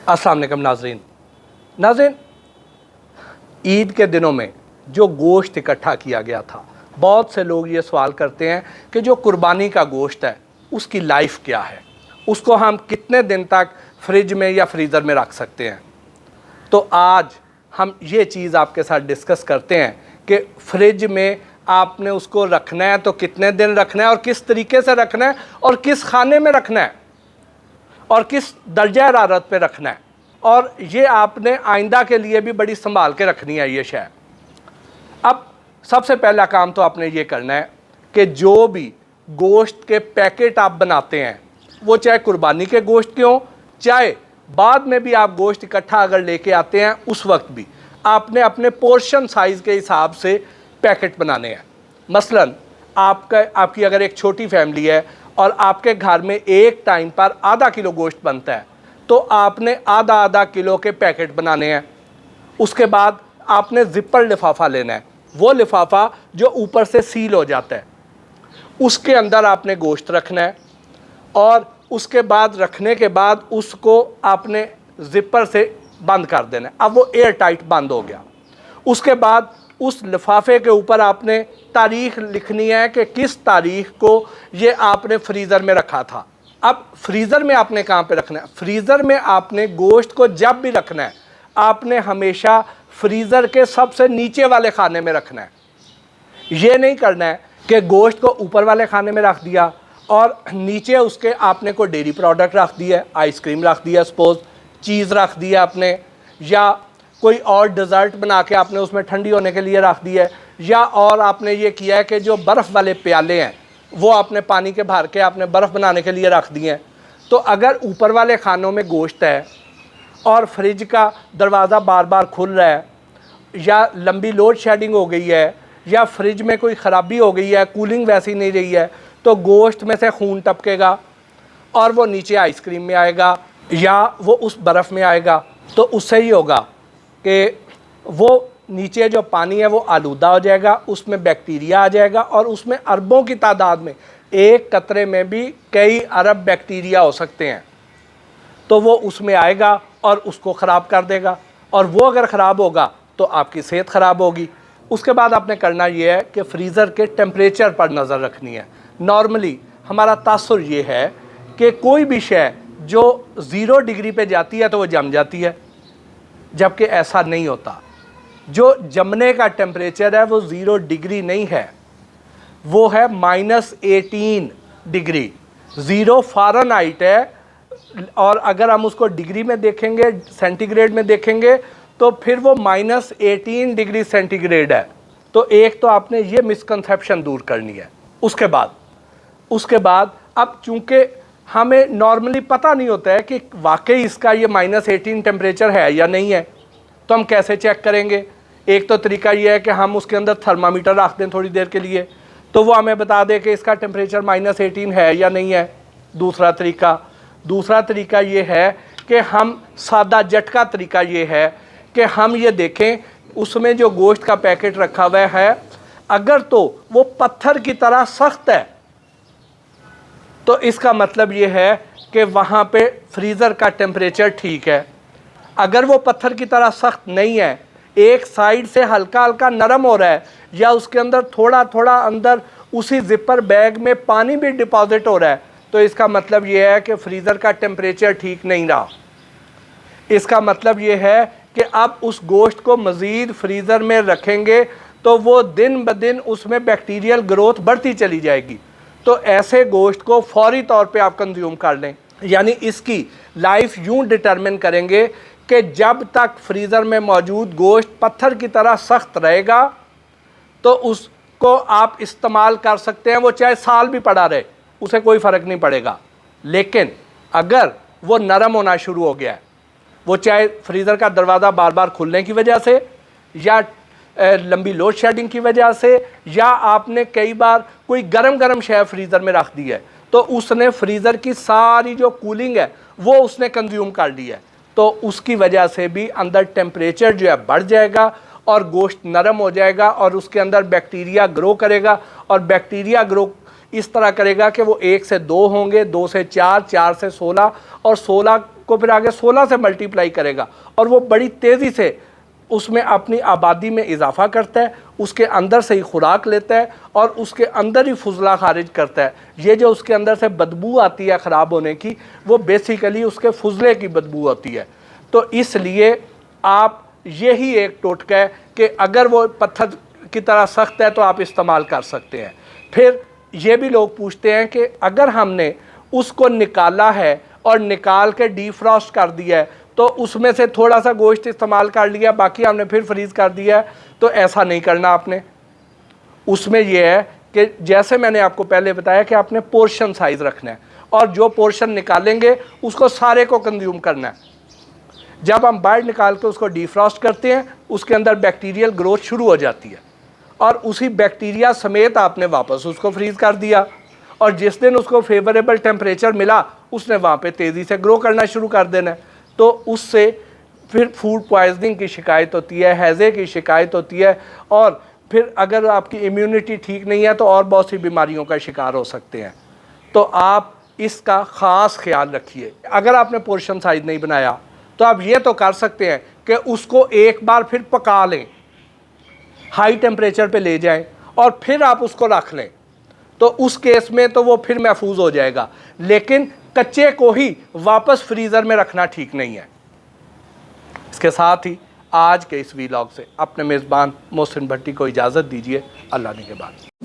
अस्सलाम वालेकुम नाज़रीन, ईद के दिनों में जो गोश्त इकट्ठा किया गया था, बहुत से लोग ये सवाल करते हैं कि जो कुर्बानी का गोश्त है उसकी लाइफ क्या है, उसको हम कितने दिन तक फ्रिज में या फ्रीज़र में रख सकते हैं। तो आज हम ये चीज़ आपके साथ डिस्कस करते हैं कि फ्रिज में आपने उसको रखना है तो कितने दिन रखना है और किस तरीके से रखना है और किस खाने में रखना है और किस दर्जा हरारत पे रखना है, और ये आपने आइंदा के लिए भी बड़ी संभाल के रखनी है ये शय। अब सबसे पहला काम तो आपने ये करना है कि जो भी गोश्त के पैकेट आप बनाते हैं, वो चाहे कुर्बानी के गोश्त के हों, चाहे बाद में भी आप गोश्त इकट्ठा अगर लेके आते हैं, उस वक्त भी आपने अपने पोर्शन साइज़ के हिसाब से पैकेट बनाने हैं। मसलन आपकी अगर एक छोटी फैमिली है और आपके घर में एक टाइम पर आधा किलो गोश्त बनता है, तो आपने आधा किलो के पैकेट बनाने हैं। उसके बाद आपने ज़िपर लिफाफा लेना है, वो लिफाफा जो ऊपर से सील हो जाता है, उसके अंदर आपने गोश्त रखना है और उसके बाद रखने के बाद उसको आपने ज़िपर से बंद कर देना है। अब वो एयर टाइट बंद हो गया। उसके बाद उस लिफाफे के ऊपर आपने तारीख़ लिखनी है कि किस तारीख़ को ये आपने फ्रीज़र में रखा था। अब फ्रीज़र में आपने कहाँ पे रखना है? फ्रीज़र में आपने गोश्त को जब भी रखना है, आपने हमेशा फ्रीज़र के सबसे नीचे वाले खाने में रखना है। ये नहीं करना है कि गोश्त को ऊपर वाले खाने में रख दिया और नीचे उसके आपने कोई डेयरी प्रोडक्ट रख दिया, आइसक्रीम रख दिया, सपोज़ चीज़ रख दिया आपने, या कोई और डेज़र्ट बना के आपने उसमें ठंडी होने के लिए रख दिया है, या और आपने ये किया है कि जो बर्फ़ वाले प्याले हैं वो आपने पानी के भर के आपने बर्फ़ बनाने के लिए रख दिए हैं। तो अगर ऊपर वाले खानों में गोश्त है और फ्रिज का दरवाज़ा बार बार खुल रहा है, या लंबी लोड शेडिंग हो गई है, या फ्रिज में कोई ख़राबी हो गई है, कूलिंग वैसी नहीं रही है, तो गोश्त में से खून टपकेगा और वो नीचे आइसक्रीम में आएगा या वो उस बर्फ़ में आएगा। तो उससे ही होगा कि वो नीचे जो पानी है वो आलूदा हो जाएगा, उसमें बैक्टीरिया आ जाएगा और उसमें अरबों की तादाद में, एक कतरे में भी कई अरब बैक्टीरिया हो सकते हैं। तो वो उसमें आएगा और उसको ख़राब कर देगा, और वो अगर ख़राब होगा तो आपकी सेहत ख़राब होगी। उसके बाद आपने करना ये है कि फ्रीज़र के टेम्परेचर पर नज़र रखनी है। नॉर्मली हमारा तासुर ये है कि कोई भी शय जो 0 डिग्री पे जाती है तो वो जम जाती है, जबकि ऐसा नहीं होता। जो जमने का टेम्परेचर है वो 0 डिग्री नहीं है, वो है -18 डिग्री। 0 फ़ारेनहाइट है, और अगर हम उसको डिग्री में देखेंगे, सेंटीग्रेड में देखेंगे, तो फिर वो -18 डिग्री सेंटीग्रेड है। तो एक तो आपने ये मिसकंसेप्शन दूर करनी है। उसके बाद अब चूँकि हमें नॉर्मली पता नहीं होता है कि वाकई इसका ये -18 टेम्परेचर है या नहीं है, तो हम कैसे चेक करेंगे? एक तो तरीका ये है कि हम उसके अंदर थर्मामीटर रख दें थोड़ी देर के लिए, तो वो हमें बता दे कि इसका टेम्परेचर -18 है या नहीं है। दूसरा तरीका ये है कि हम सादा झटका तरीका ये है कि हम ये देखें उसमें जो गोश्त का पैकेट रखा हुआ है, अगर तो वो पत्थर की तरह सख्त है तो इसका मतलब ये है कि वहाँ पे फ्रीज़र का टेम्परेचर ठीक है। अगर वो पत्थर की तरह सख्त नहीं है, एक साइड से हल्का हल्का नरम हो रहा है, या उसके अंदर थोड़ा थोड़ा अंदर उसी ज़िपर बैग में पानी भी डिपॉजिट हो रहा है, तो इसका मतलब ये है कि फ्रीज़र का टेम्परेचर ठीक नहीं रहा। इसका मतलब ये है कि अब उस गोश्त को मज़ीद फ्रीज़र में रखेंगे तो वो दिन ब दिन उसमें बैक्टीरियल ग्रोथ बढ़ती चली जाएगी। तो ऐसे गोश्त को फौरी तौर पे आप कंज्यूम कर लें, यानी इसकी लाइफ यूँ डिटरमिन करेंगे कि जब तक फ्रीज़र में मौजूद गोश्त पत्थर की तरह सख्त रहेगा तो उसको आप इस्तेमाल कर सकते हैं, वो चाहे साल भी पड़ा रहे, उसे कोई फ़र्क नहीं पड़ेगा। लेकिन अगर वो नरम होना शुरू हो गया है, वो चाहे फ्रीज़र का दरवाज़ा बार बार खुलने की वजह से, या लंबी लोड शेडिंग की वजह से, या आपने कई बार कोई गरम शय फ्रीज़र में रख दी है, तो उसने फ्रीज़र की सारी जो कूलिंग है वो उसने कंज्यूम कर ली है, तो उसकी वजह से भी अंदर टेम्परेचर जो है बढ़ जाएगा और गोश्त नरम हो जाएगा और उसके अंदर बैक्टीरिया ग्रो करेगा, और बैक्टीरिया ग्रो इस तरह करेगा कि वो 1 से 2 होंगे, 2 से 4, 4 से 16, और 16 को फिर आगे 16 से मल्टीप्लाई करेगा और वो बड़ी तेज़ी से उसमें अपनी आबादी में इजाफा करता है, उसके अंदर से ही खुराक लेता है और उसके अंदर ही फुजला खारिज करता है। ये जो उसके अंदर से बदबू आती है ख़राब होने की, वो बेसिकली उसके फुजले की बदबू होती है। तो इसलिए आप यही एक टोटका है कि अगर वो पत्थर की तरह सख्त है तो आप इस्तेमाल कर सकते हैं। फिर ये भी लोग पूछते हैं कि अगर हमने उसको निकाला है और निकाल के डीफ्रॉस्ट कर दिया है तो उसमें से थोड़ा सा गोश्त इस्तेमाल कर लिया, बाकी हमने फिर फ्रीज़ कर दिया है, तो ऐसा नहीं करना आपने। उसमें यह है कि जैसे मैंने आपको पहले बताया कि आपने पोर्शन साइज़ रखना है और जो पोर्शन निकालेंगे उसको सारे को कंज्यूम करना है। जब हम बाहर निकाल के उसको डीफ्रॉस्ट करते हैं, उसके अंदर बैक्टीरियल ग्रोथ शुरू हो जाती है और उसी बैक्टीरिया समेत आपने वापस उसको फ्रीज़ कर दिया और जिस दिन उसको फेवरेबल टेम्परेचर मिला उसने वहाँ पे तेज़ी से ग्रो करना शुरू कर देना है। तो उससे फिर फूड पॉइजनिंग की शिकायत होती है, हैज़े की शिकायत होती है और फिर अगर आपकी इम्यूनिटी ठीक नहीं है तो और बहुत सी बीमारियों का शिकार हो सकते हैं। तो आप इसका ख़ास ख्याल रखिए। अगर आपने पोर्शन साइज़ नहीं बनाया तो आप ये तो कर सकते हैं कि उसको एक बार फिर पका लें, हाई टेम्परेचर पे ले जाएं और फिर आप उसको रख लें, तो उस केस में तो वो फिर महफूज हो जाएगा। लेकिन कच्चे को ही वापस फ्रीज़र में रखना ठीक नहीं है। इसके साथ ही आज के इस वीलॉग से अपने मेज़बान मोहसिन भट्टी को इजाज़त दीजिए। अल्लाह ने के बाद।